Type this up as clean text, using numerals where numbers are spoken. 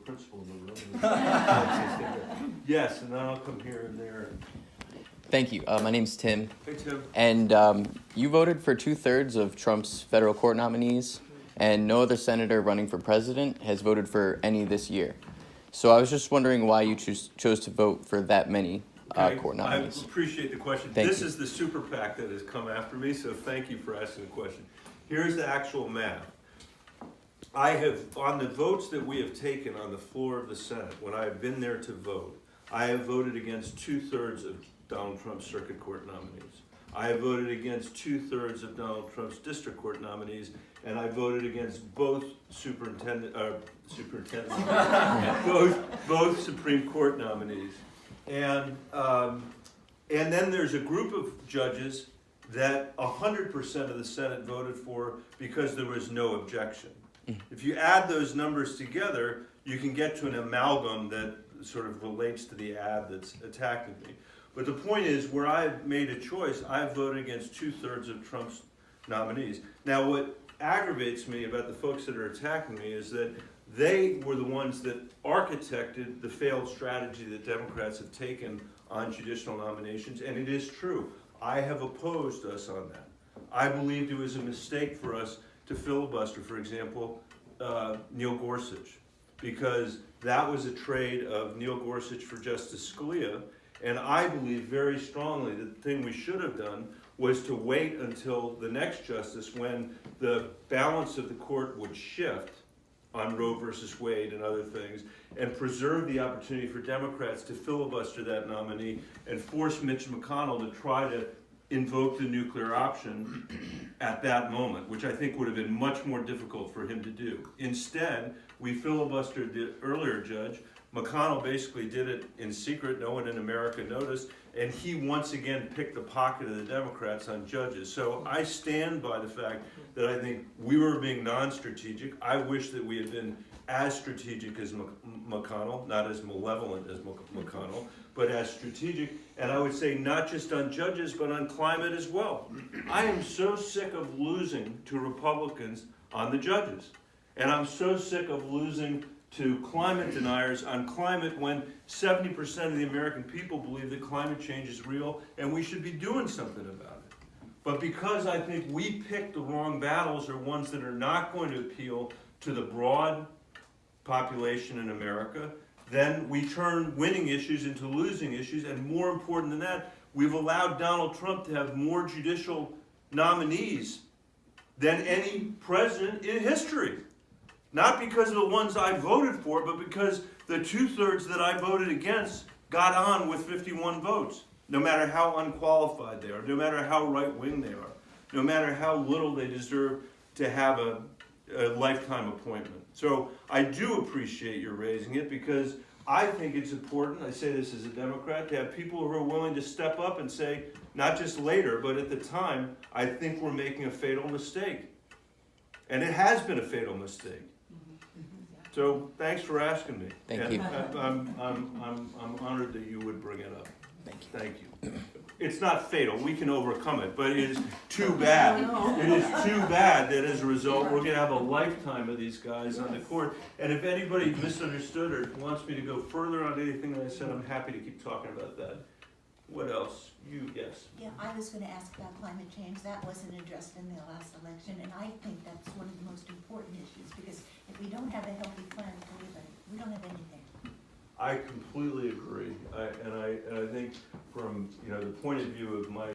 Principal in the room. Yes, and then I'll come here and there. Thank you. My name's Tim. Hey, Tim. And you voted for 2/3 of Trump's federal court nominees, and no other senator running for president has voted for any this year. So I was just wondering why you chose to vote for that many court nominees. I appreciate the question. This is the super PAC that has come after me, so thank you for asking the question. Here's the actual math. I have, on the votes that we have taken on the floor of the Senate, when I have been there to vote, I have voted against 2/3 of Donald Trump's circuit court nominees. I have voted against 2/3 of Donald Trump's district court nominees, and I voted against both both Supreme Court nominees. And then there's a group of judges that 100% of the Senate voted for because there was no objection. If you add those numbers together, you can get to an amalgam that sort of relates to the ad that's attacking me. But the point is, where I've made a choice, I've voted against 2/3 of Trump's nominees. Now, what aggravates me about the folks that are attacking me is that they were the ones that architected the failed strategy that Democrats have taken on judicial nominations, and it is true. I have opposed us on that. I believed it was a mistake for us to filibuster, for example, Neil Gorsuch, because that was a trade of Neil Gorsuch for Justice Scalia, and I believe very strongly that the thing we should have done was to wait until the next justice, when the balance of the court would shift on Roe versus Wade and other things, and preserve the opportunity for Democrats to filibuster that nominee and force Mitch McConnell to try to invoke the nuclear option at that moment, which I think would have been much more difficult for him to do. Instead, we filibustered the earlier judge. McConnell basically did it in secret, no one in America noticed, and he once again picked the pocket of the Democrats on judges. So I stand by the fact that I think we were being non-strategic. I wish that we had been as strategic as McConnell, not as malevolent as McConnell, but as strategic, and I would say not just on judges, but on climate as well. I am so sick of losing to Republicans on the judges, and I'm so sick of losing to climate deniers on climate when 70% of the American people believe that climate change is real and we should be doing something about it. But because I think we picked the wrong battles, or ones that are not going to appeal to the broad population in America, then we turn winning issues into losing issues, and more important than that, we've allowed Donald Trump to have more judicial nominees than any president in history. Not because of the ones I voted for, but because the 2/3 that I voted against got on with 51 votes, no matter how unqualified they are, no matter how right-wing they are, no matter how little they deserve to have a lifetime appointment. So I do appreciate your raising it, because I think it's important, I say this as a Democrat, to have people who are willing to step up and say, not just later, but at the time, I think we're making a fatal mistake. And it has been a fatal mistake. So thanks for asking me. Thank you. I'm honored that you would bring it up. Thank you. Thank you. It's not fatal. We can overcome it, but it is too bad. It is too bad that as a result, we're going to have a lifetime of these guys on the court. And if anybody misunderstood or wants me to go further on anything that I said, I'm happy to keep talking about that. What else? Yes. Yeah, I was going to ask about climate change. That wasn't addressed in the last election, and I think that's one of the most important issues, because if we don't have a healthy planet to live in, we don't have anything. I completely agree, and I think from the point of view of my